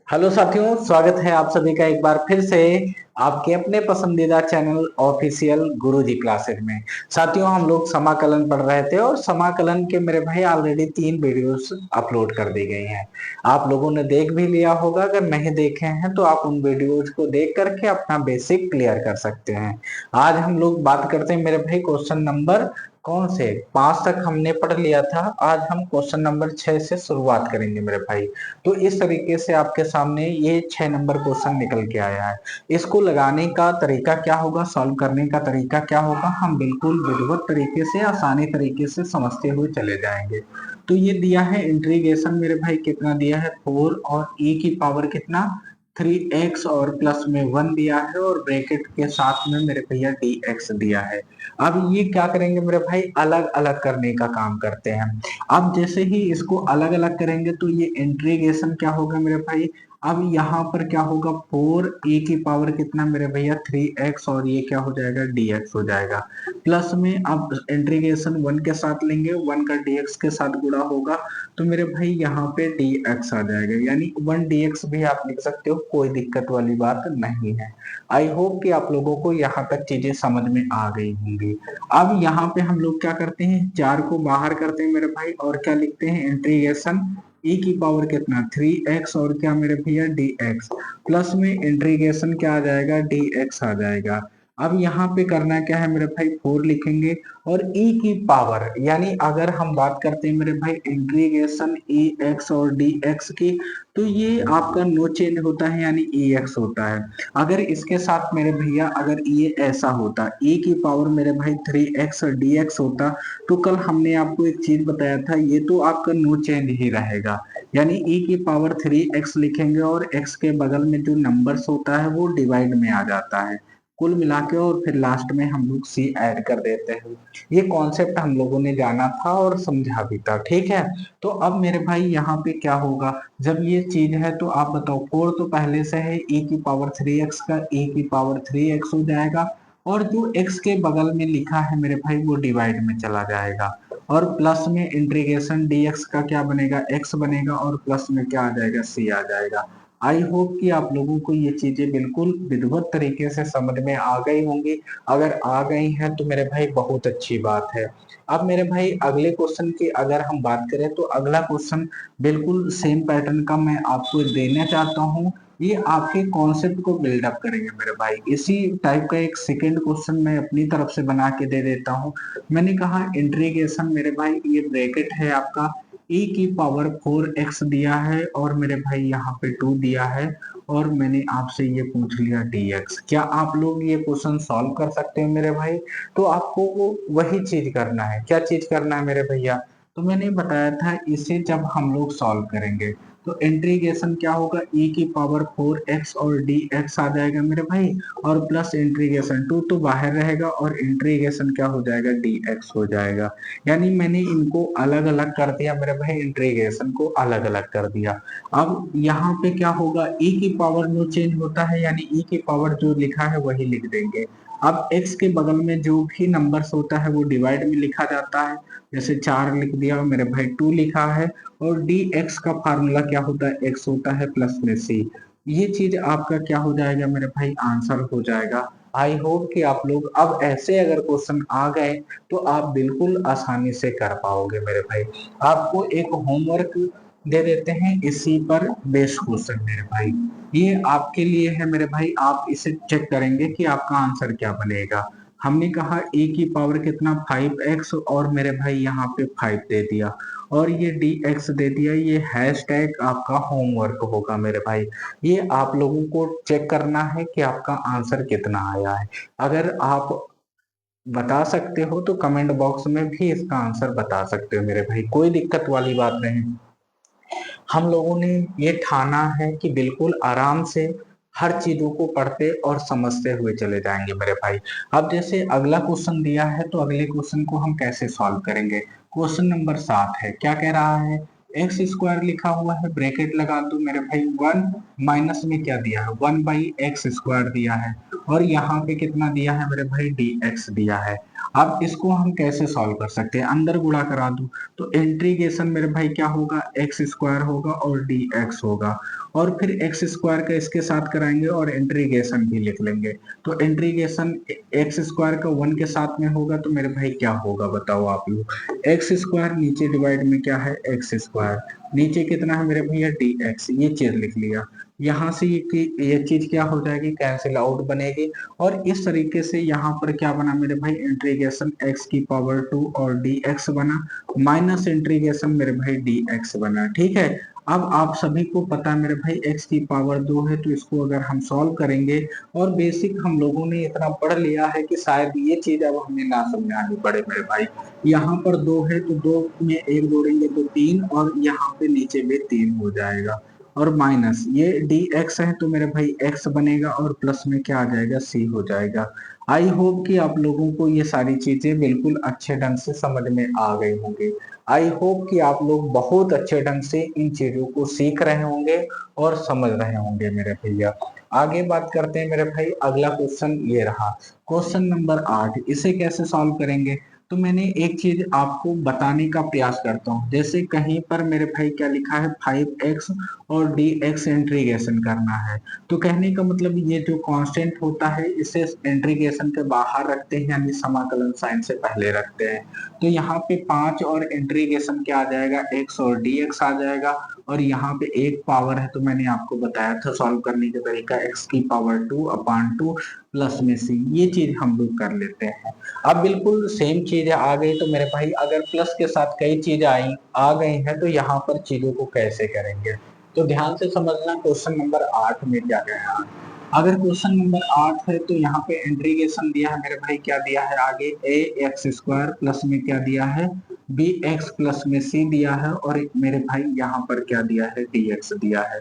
Hello साथियों, स्वागत है आप सभी का एक बार फिर से आपके अपने पसंदीदा चैनल ऑफिशियल गुरुजी क्लासेस में। साथियों, हम लोग समाकलन पढ़ रहे थे और समाकलन के मेरे भाई ऑलरेडी 3 वीडियोस अपलोड कर दी गई हैं। आप लोगों ने देख भी लिया होगा। अगर नहीं देखे हैं तो आप उन वीडियोस को देख करके अपना बेसिक क्लियर कर सकते हैं। आज हम लोग बात करते हैं मेरे भाई क्वेश्चन नंबर कौन से 5 तक हमने पढ़ लिया था। आज हम क्वेश्चन नंबर 6 से शुरुआत करेंगे मेरे भाई। तो इस तरीके से आपके सामने ये 6 नंबर क्वेश्चन निकल के आया है। इसको लगाने का तरीका क्या होगा, सॉल्व करने का तरीका क्या होगा, हम बिल्कुल विधिवत तरीके से आसानी तरीके से समझते हुए चले जाएंगे। तो ये दिया है इंटीग्रेशन मेरे भाई, कितना दिया है 4 और e की पावर कितना 3x और प्लस में 1 दिया है और ब्रैकेट के साथ में मेरे भैया dx दिया है। अब ये क्या करेंगे मेरे भाई, अलग अलग करने का काम करते हैं। अब जैसे ही इसको अलग अलग करेंगे तो ये इंटीग्रेशन क्या होगा मेरे भाई। अब यहाँ पर क्या होगा 4 की पावर कितना मेरे भैया 3x और ये क्या हो जाएगा dx हो जाएगा। प्लस में अब इंटीग्रेशन 1 के साथ लेंगे, 1 का dx के साथ गुणा होगा तो मेरे भाई यहाँ पे dx आ जाएगा, यानी 1 dx भी आप लिख सकते हो, कोई दिक्कत वाली बात नहीं है। आई होप कि आप लोगों को यहाँ तक चीजें समझ में आ गई होंगी। अब यहाँ पे हम लोग क्या करते हैं, 4 को बाहर करते हैं मेरे भाई और क्या लिखते हैं इंटीग्रेशन e की पावर कितना 3x और क्या मेरे भैया dx प्लस में इंटीग्रेशन क्या आ जाएगा dx आ जाएगा। अब यहाँ पे करना क्या है मेरे भाई 4 लिखेंगे और e की पावर, यानी अगर हम बात करते हैं मेरे भाई इंटीग्रेशन ex और dx की, तो ये आपका नो चेंज होता है यानी ex होता है। अगर इसके साथ मेरे भैया अगर ये ऐसा होता e की पावर मेरे भाई 3x और dx होता, तो कल हमने आपको एक चीज बताया था, ये तो आपका नो चेंज ही रहेगा, यानी e की पावर 3x लिखेंगे और x के बगल में जो नंबर्स होता है वो डिवाइड में आ जाता है कुल मिला के, और फिर लास्ट में हम लोग c ऐड कर देते हैं। ये कॉन्सेप्ट हम लोगों ने जाना था और समझा भी था, ठीक है। तो अब मेरे भाई यहाँ पे क्या होगा, जब ये चीज है तो आप बताओ 4 तो पहले से है e की पावर 3x का e की पावर 3x हो जाएगा और जो x के बगल में लिखा है मेरे भाई वो डिवाइड में चला जाएगा और प्लस में इंटीग्रेशन dx का क्या बनेगा x बनेगा और प्लस में क्या आ जाएगा c आ जाएगा। आई होप कि आप लोगों को ये चीजें बिल्कुल विधिवत तरीके से समझ में आ गई होंगी। अगर आ गई हैं तो मेरे भाई बहुत अच्छी बात है। अब मेरे भाई अगले क्वेश्चन की अगर हम बात करें तो अगला क्वेश्चन बिल्कुल सेम पैटर्न का मैं आपको देना चाहता हूँ। ये आपके कॉन्सेप्ट को बिल्डअप करेंगे मेरे भाई। इसी टाइप का एक सेकेंड क्वेश्चन मैं अपनी तरफ से बना के दे देता हूँ। मैंने कहा इंटीग्रेशन मेरे भाई, ये ब्रैकेट है आपका e की पावर 4x दिया है और मेरे भाई यहाँ पे 2 दिया है और मैंने आपसे ये पूछ लिया dx। क्या आप लोग ये क्वेश्चन सॉल्व कर सकते हैं मेरे भाई? तो आपको वो वही चीज करना है। क्या चीज करना है मेरे भैया? तो मैंने बताया था इसे जब हम लोग सॉल्व करेंगे तो इंटीग्रेशन क्या होगा e की पावर 4x और dx आ जाएगा मेरे भाई और प्लस इंटीग्रेशन 2 तो बाहर रहेगा और इंटीग्रेशन क्या हो जाएगा dx हो जाएगा। यानी मैंने इनको अलग अलग कर दिया मेरे भाई, इंटीग्रेशन को अलग अलग कर दिया। अब यहाँ पे क्या होगा, e की पावर नो चेंज होता है यानी e की पावर जो लिखा है वही लिख देंगे। अब x के बगल में जो भी नंबर्स होता है वो डिवाइड में लिखा जाता है, जैसे 4 लिख दिया मेरे भाई 2 लिखा है और dx का फार्मूला क्या होता है x होता है प्लस में c। ये चीज आपका क्या हो जाएगा मेरे भाई, आंसर हो जाएगा। आई होप कि आप लोग अब ऐसे अगर क्वेश्चन आ गए तो आप बिल्कुल आसानी से कर पाओगे मेरे भाई। आपको एक होमवर्क दे देते हैं इसी पर बेस्ड क्वेश्चन मेरे भाई। ये आपके लिए है मेरे भाई, आप इसे चेक करेंगे कि आपका आंसर क्या बनेगा। हमने कहा e की पावर कितना 5x और मेरे भाई यहाँ पे 5 दे दिया और ये dx दे दिया। ये हैशटैग आपका होमवर्क होगा मेरे भाई। ये आप लोगों को चेक करना है कि आपका आंसर कितना आया है। अगर आप बता सकते हो तो कमेंट बॉक्स में भी इसका आंसर बता सकते हो मेरे भाई, कोई दिक्कत वाली बात नहीं। हम लोगों ने ये ठाना है कि बिल्कुल आराम से हर चीजों को पढ़ते और समझते हुए चले जाएंगे मेरे भाई। अब जैसे अगला क्वेश्चन दिया है तो अगले क्वेश्चन को हम कैसे सॉल्व करेंगे। क्वेश्चन नंबर 7 है, क्या कह रहा है एक्स स्क्वायर लिखा हुआ है, ब्रैकेट लगा दो मेरे भाई 1 माइनस में क्या दिया है 1 बाई एक्स स्क्वायर दिया है और यहाँ पे कितना दिया है मेरे भाई dx दिया है। अब इसको हम कैसे सॉल्व कर सकते हैं, अंदर गुणा करा दूं तो इंटीग्रेशन मेरे भाई क्या होगा, एक्स स्क्वायर होगा और dx होगा, और फिर एक्स स्क्वायर का इसके साथ कराएंगे और इंटीग्रेशन भी लिख लेंगे। तो इंटीग्रेशन एक्स स्क्वायर का 1 के साथ में होगा तो मेरे भाई क्या होगा बताओ आप लोग, एक्स स्क्वायर नीचे डिवाइड में क्या है एक्स स्क्वायर, नीचे कितना है मेरे भैया dx, ये चीज लिख लिया। यहाँ से ये चीज क्या हो जाएगी, कैंसिल आउट बनेगी। और इस तरीके से यहाँ पर क्या बना मेरे भाई, इंटीग्रेशन x की पावर 2 और dx बना, माइनस इंटीग्रेशन मेरे भाई dx बना। ठीक है, अब आप सभी को पता है मेरे भाई x की पावर 2 है, तो इसको अगर हम सॉल्व करेंगे, और बेसिक हम लोगों ने इतना पढ़ लिया है कि शायद ये चीज अब हमें ना समझानी पड़े मेरे भाई। यहाँ पर 2 है तो 2 में 1 जोड़ेंगे तो 3, और यहाँ पे नीचे भी 3 हो जाएगा, और माइनस ये dx है तो मेरे भाई x बनेगा, और प्लस में क्या आ जाएगा, c हो जाएगा। आई होप कि आप लोगों को ये सारी चीजें बिल्कुल अच्छे ढंग से समझ में आ गई होंगी। आई होप कि आप लोग बहुत अच्छे ढंग से इन चीजों को सीख रहे होंगे और समझ रहे होंगे मेरे भैया। आगे बात करते हैं मेरे भाई, अगला क्वेश्चन ये रहा, क्वेश्चन नंबर 8, इसे कैसे सॉल्व करेंगे। तो मैंने एक चीज आपको बताने का प्रयास करता हूँ, जैसे कहीं पर मेरे भाई क्या लिखा है 5x और dx इंटीग्रेशन करना है, तो कहने का मतलब ये जो कांस्टेंट होता है इसे इंटीग्रेशन के बाहर रखते हैं, यानी समाकलन साइन से पहले रखते हैं। तो यहाँ पे 5 और इंटीग्रेशन क्या आ जाएगा, x और dx आ जाएगा, और यहाँ पे एक पावर है तो मैंने आपको बताया था सॉल्व करने का तरीका, x की पावर 2/2 प्लस में c, ये चीज हम लोग कर लेते हैं। अब बिल्कुल सेम चीज आ गई तो मेरे भाई अगर प्लस के साथ कई चीज आ गई हैं तो यहाँ पर चीजों को कैसे करेंगे, तो ध्यान से समझना क्वेश्चन नंबर 8 में क्या गया। अगर क्वेश्चन नंबर 8 है तो यहाँ पे इंटीग्रेशन दिया है मेरे भाई, क्या दिया है आगे, ए एक्स स्क्वायर प्लस में क्या दिया है, बी एक्स प्लस में सी दिया है, और मेरे भाई यहाँ पर क्या दिया है, डी एक्स दिया है।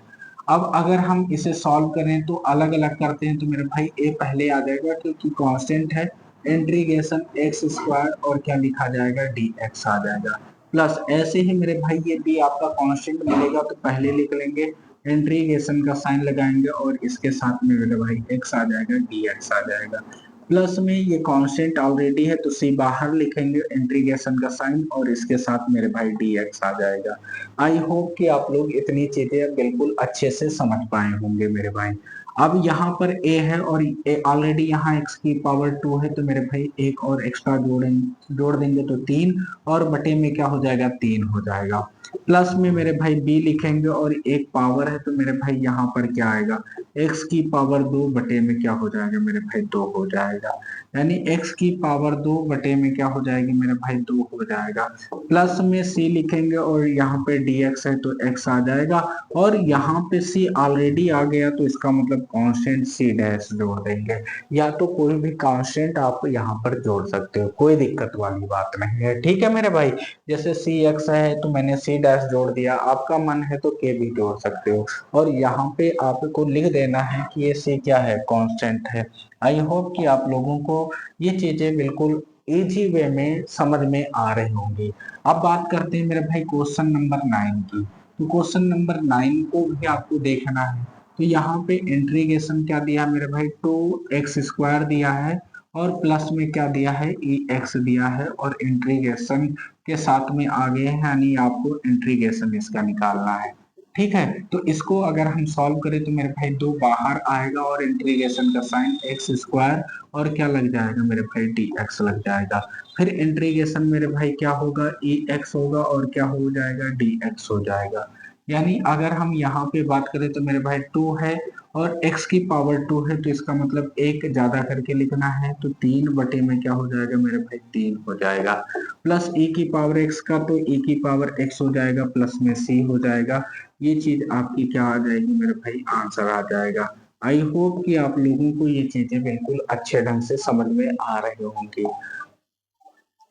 अब अगर हम इसे सॉल्व करें तो अलग अलग करते हैं तो मेरे भाई ए पहले आ जाएगा क्योंकि कांस्टेंट है, इंटीग्रेशन एक्स स्क्वायर और क्या लिखा जाएगा, डी एक्स आ जाएगा, प्लस ऐसे ही मेरे भाई ये बी आपका कांस्टेंट मिलेगा तो पहले लिख लेंगे, इंटीग्रेशन का साइन लगाएंगे और इसके साथ में मेरे भाई x आ जाएगा, dx आ जाएगा, प्लस में ये कांस्टेंट ऑलरेडी है तो c बाहर लिखेंगे, इंटीग्रेशन का साइन और इसके साथ मेरे भाई dx आ जाएगा। आई होप कि आप लोग इतनी चीजें बिल्कुल अच्छे से समझ पाए होंगे मेरे भाई। अब यहाँ पर a है और ऑलरेडी यहाँ x की पावर 2 है तो मेरे भाई एक और एक्स्ट्रा जोड़ देंगे तो 3, और बटे में क्या हो जाएगा, 3 हो जाएगा, प्लस में मेरे भाई b लिखेंगे और एक पावर है तो मेरे भाई यहाँ पर क्या आएगा, x की पावर 2 बटे में क्या हो जाएगा मेरे भाई 2 हो जाएगा, यानी x की पावर 2 बटे में क्या हो जाएगी मेरे भाई 2 हो जाएगा, प्लस में c लिखेंगे और यहाँ पे dx है तो x आ जाएगा, और यहाँ पे c ऑलरेडी आ गया तो इसका मतलब कांस्टेंट c डैश जोड़ देंगे, या तो कोई भी कांस्टेंट आप यहाँ पर जोड़ सकते हो, कोई दिक्कत वाली बात नहीं है। ठीक है मेरे भाई, जैसे सी एक्स है तो मैंने सी डैश जोड़ दिया, आपका मन है तो के भी जोड़ सकते हो, और यहाँ पे आपको लिख देना है कि ये सी क्या है, कांस्टेंट है। आई होप कि आप लोगों को ये चीजें बिल्कुल इजी वे में समझ में आ रही होंगी। अब बात करते हैं मेरे भाई क्वेश्चन नंबर 9 की, तो क्वेश्चन नंबर 9 को भी आपको देखना है। तो यहाँ पे इंटीग्रेशन क्या दिया मेरे भाई, 2x² दिया है, और प्लस में क्या दिया है, ई एक्स दिया है, और इंटीग्रेशन के साथ में आगे है, यानी आपको इंटीग्रेशन इसका निकालना है। ठीक है, तो इसको अगर हम सॉल्व करें तो मेरे भाई 2 बाहर आएगा और इंटीग्रेशन का साइन x² और क्या लग जाएगा मेरे भाई, dx लग जाएगा, फिर इंटीग्रेशन मेरे भाई क्या होगा, ई एक्स होगा और क्या हो जाएगा, dx हो जाएगा। यानी अगर हम यहाँ पे बात करें तो मेरे भाई 2 है और x की पावर 2 है तो इसका मतलब एक ज्यादा करके लिखना है, तो 3 बटे में क्या हो जाएगा मेरे भाई, 3 हो जाएगा, प्लस e की पावर x का तो e की पावर x हो जाएगा, प्लस में c हो जाएगा, ये चीज आपकी क्या आ जाएगी मेरे भाई, आंसर आ जाएगा। आई होप कि आप लोगों को ये चीजें बिल्कुल अच्छे ढंग से समझ में आ रही होंगी।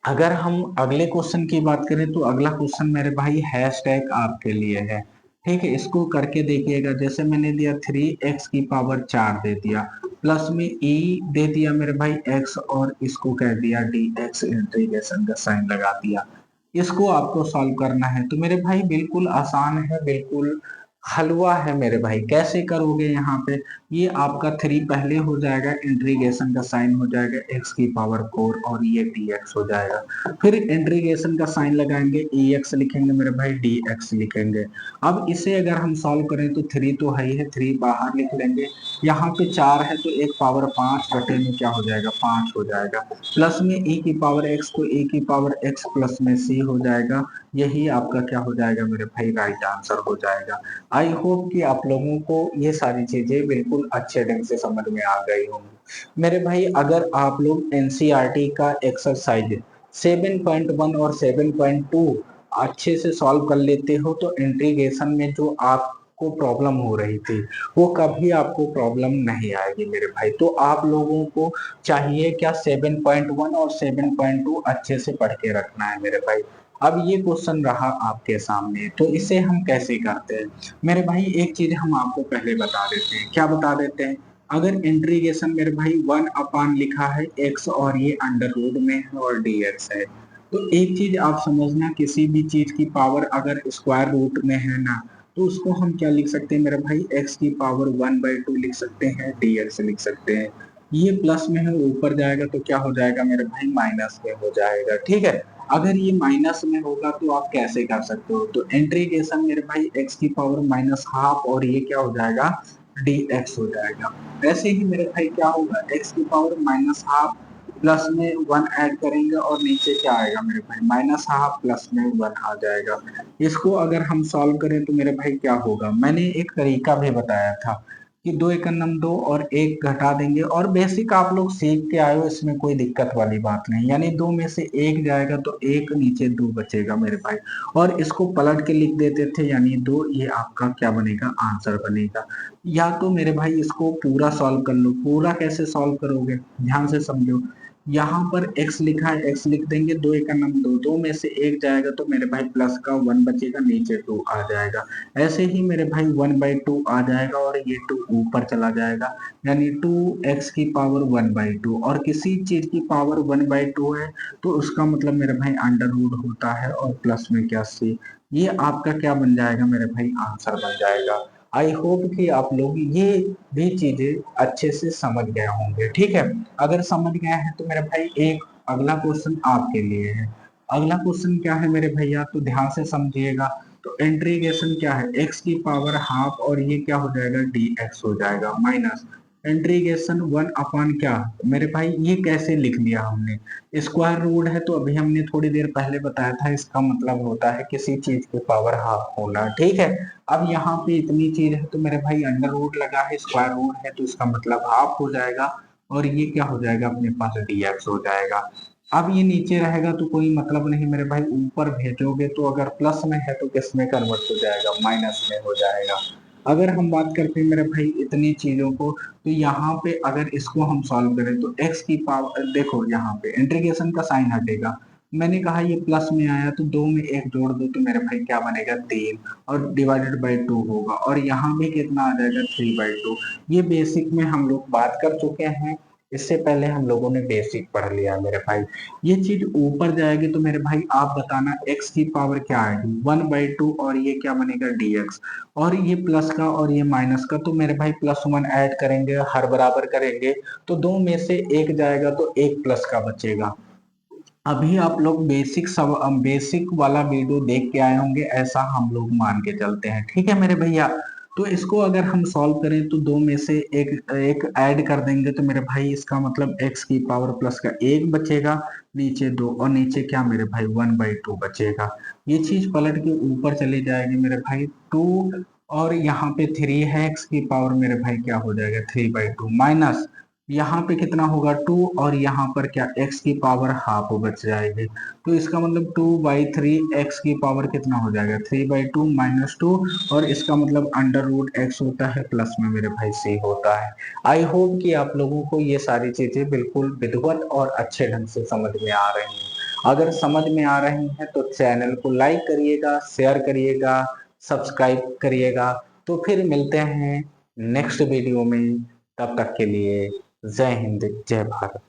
अगर हम अगले क्वेश्चन की बात करें तो अगला क्वेश्चन मेरे भाई हैशटैग आपके लिए है। ठीक है, इसको करके देखिएगा, जैसे मैंने दिया 3x की पावर 4 दे दिया, प्लस में e दे दिया मेरे भाई x, और इसको कह दिया dx, इंटीग्रेशन का साइन लगा दिया। इसको आपको सॉल्व करना है तो मेरे भाई बिल्कुल आसान है, बिल्कुल हलवा है मेरे भाई। कैसे करोगे यहाँ पे, ये आपका 3 पहले हो जाएगा, इंट्रीगेशन का साइन हो जाएगा x की पावर 4 और ये dx हो जाएगा। फिर इंट्रीगेशन का साइन लगाएंगे, ex लिखेंगे मेरे भाई, dx लिखेंगे। अब इसे अगर हम सॉल्व करें तो 3 तो है ही है, 3 बाहर लिख लेंगे। यहाँ पे 4 है तो 1 पावर 5 बटे में क्या हो जाएगा, 5 हो जाएगा। प्लस में e की पावर x तो e की पावर x प्लस में c हो जाएगा। यही आपका क्या हो जाएगा मेरे भाई, राइट आंसर हो जाएगा। आई होप कि आप लोगों को ये सारी चीजें बिल्कुल अच्छे ढंग से समझ में आ गई होंगी मेरे भाई। अगर आप लोग एनसीईआरटी का एक्सरसाइज 7.1 और 7.2 अच्छे से सॉल्व कर लेते हो तो इंटीग्रेशन में जो आपको प्रॉब्लम हो रही थी वो कभी आपको प्रॉब्लम नहीं आएगी मेरे भाई। तो आप लोगों को चाहिए क्या, 7.1 और 7.2 अच्छे से पढ़ के रखना है मेरे भाई। अब ये क्वेश्चन रहा आपके सामने, तो इसे हम कैसे करते हैं मेरे भाई। एक चीज हम आपको पहले बता देते हैं, क्या बता देते हैं। अगर इंटीग्रेशन मेरे भाई 1 अपान लिखा है x और ये अंडर रूट में है और dx है, तो एक चीज आप समझना, किसी भी चीज की पावर अगर स्क्वायर रूट में है ना, तो उसको हम क्या लिख सकते हैं मेरे भाई, x की पावर 1/2 लिख सकते हैं, dx लिख सकते हैं। ये प्लस में है, ऊपर जाएगा तो क्या हो जाएगा मेरे भाई, माइनस में हो जाएगा। ठीक है, अगर ये माइनस में होगा तो आप कैसे कर सकते हो, तो इंटीग्रेशन मेरे भाई x की पावर -12 और ये क्या हो जाएगा, dx हो जाएगा। वैसे ही मेरे भाई क्या होगा, x की पावर -12 प्लस में 1 ऐड करेंगे और नीचे क्या आएगा मेरे भाई, -12 प्लस में 1 आ जाएगा। इसको अगर हम सॉल्व करें तो मेरे भाई क्या होगा, मैंने एक तरीका भी बताया था कि 2 एकम 2 और 1 घटा देंगे, और बेसिक आप लोग सीख के आए हो, इसमें कोई दिक्कत वाली बात नहीं। यानी 2 में से 1 जाएगा तो 1 नीचे 2 बचेगा मेरे भाई, और इसको पलट के लिख देते थे, यानी 2, ये आपका क्या बनेगा, आंसर बनेगा। या तो मेरे भाई इसको पूरा सॉल्व कर लो। पूरा कैसे सॉल्व करोगे, ध्यान से समझो। यहाँ पर x लिखा है, x लिख देंगे, 2 एकम 2, 2 में से 1 जाएगा तो मेरे भाई प्लस का 1 बचेगा, नीचे 2 आ जाएगा। ऐसे ही मेरे भाई 1/2 आ जाएगा और ये 2 ऊपर चला जाएगा, यानी 2x की पावर 1/2। और किसी चीज की पावर 1/2 है तो उसका मतलब मेरे भाई अंडर रूट होता है, और प्लस में क्या c, ये आपका क्या बन जाएगा मेरे भाई, आंसर बन जाएगा। आई होप कि आप लोग ये भी चीजें अच्छे से समझ गए होंगे। ठीक है, अगर समझ गए हैं तो मेरे भाई एक अगला क्वेश्चन आपके लिए है। अगला क्वेश्चन क्या है मेरे भैया, तो ध्यान से समझिएगा। तो इंटीग्रेशन क्या है, x की पावर हाफ और ये क्या हो जाएगा, dx हो जाएगा, माइनस इंटीग्रेशन 1 अपान क्या मेरे भाई, ये कैसे लिख लिया हमने, स्क्वायर रूट है तो अभी हमने थोड़ी देर पहले बताया था, इसका मतलब होता है किसी चीज की पावर हाफ होना। ठीक है, अब यहाँ पे इतनी चीज है तो मेरे भाई अंडर रूट लगा है, स्क्वायर रूट है तो इसका मतलब हाफ हो जाएगा, और ये क्या हो जाएगा अपने पास, dx हो जाएगा। अब ये नीचे रहेगा तो कोई मतलब नहीं मेरे भाई, ऊपर भेजोगे तो अगर प्लस में है तो किस में कन्वर्ट हो जाएगा, माइनस में हो जाएगा। अगर हम बात करते हैं मेरे भाई इतनी चीजों को, तो यहाँ पे अगर इसको हम सॉल्व करें तो x की पावर, देखो यहाँ पे इंटीग्रेशन का साइन हटेगा, मैंने कहा ये प्लस में आया तो 2 में 1 जोड़ दो तो मेरे भाई क्या बनेगा, 3, और डिवाइडेड बाई 2 होगा, और यहाँ भी कितना आ जाएगा, 3/2। ये बेसिक में हम लोग बात कर चुके हैं, इससे पहले हम लोगों ने बेसिक पढ़ लिया मेरे भाई। ये चीज ऊपर जाएगी तो मेरे भाई आप बताना x की पावर क्या आएगी, 1/2 और ये क्या बनेगा, dx। और ये प्लस का और ये माइनस का, तो मेरे भाई +1 ऐड करेंगे, हर बराबर करेंगे, तो 2 में से 1 जाएगा तो 1 प्लस का बचेगा। अभी आप लोग बेसिक वाला वीडियो देख के आए होंगे, ऐसा हम लोग मान के चलते हैं। ठीक है मेरे भैया, तो इसको अगर हम सॉल्व करें तो 2 में से एक ऐड कर देंगे तो मेरे भाई इसका मतलब x की पावर प्लस का 1 बचेगा, नीचे 2, और नीचे क्या मेरे भाई, 1/2 बचेगा। ये चीज पलट के ऊपर चली जाएगी मेरे भाई, 2 और यहाँ पे 3 है, x की पावर मेरे भाई क्या हो जाएगा, 3/2, माइनस यहाँ पे कितना होगा, 2, और यहाँ पर क्या, x की पावर हाफ बच जाएगी। तो इसका मतलब 2/3 x की पावर कितना हो जाएगा, 3/2 -2, और इसका मतलब अंडर रूट x होता है, प्लस में मेरे भाई c होता है। आई होप कि आप लोगों को ये सारी चीजें बिल्कुल विधिवत और अच्छे ढंग से समझ में आ रही हैं। अगर समझ में आ रही हैं तो चैनल को लाइक करिएगा, शेयर करिएगा, सब्सक्राइब करिएगा। तो फिर मिलते हैं नेक्स्ट वीडियो में, तब तक के लिए जय हिंद, जय भारत।